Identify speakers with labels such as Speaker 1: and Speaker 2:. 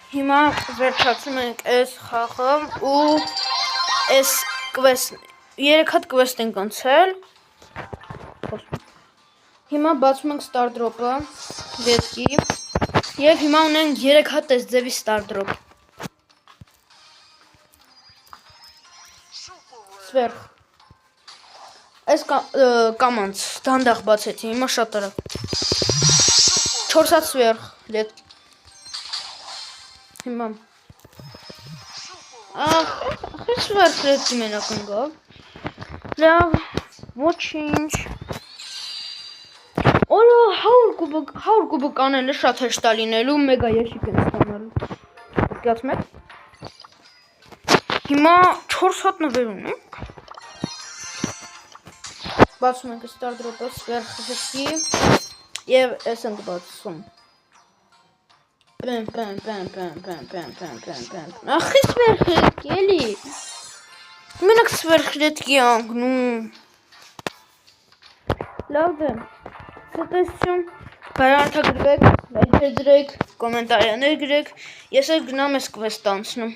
Speaker 1: Հիմա վերջացնում ենք այս խաղը ու այս quest 3 հատ quest ենք անցել։ Հիմա բացում ենք star drop-ը դեպքի եւ հիմա ունենք 3 հատ այս ձևի star drop։ Սվերխ։ Այս կամանց դանդաղ բացեցի, հիմա շատ արագ։ 4 հատ սվերխ դեպք։ Հիմա Ախ, սվերխ դեպքի մենակ ընկավ։ Լավ, ոչինչ։ Օլա 100 կուբոկ անելը շատ հեշտ է լինելու, մեգա եշիկ են ստանալու։ Զգացում եք։ Հիմա 4 հատ նվեր ունենք։ Բացում ենք star drop-ը, սվերխի եւ այս ենք բացում։ Պեմ։ Ախի սվերխի էլի։ Մենակ սվերխի դեպքի անգնում։ Լավ է։ Ցտեսություն, բարանթագրվեք, լայքեր դրեք, կոմենտարիաներ գրեք, ես էլ գնամ այս quest անցնում։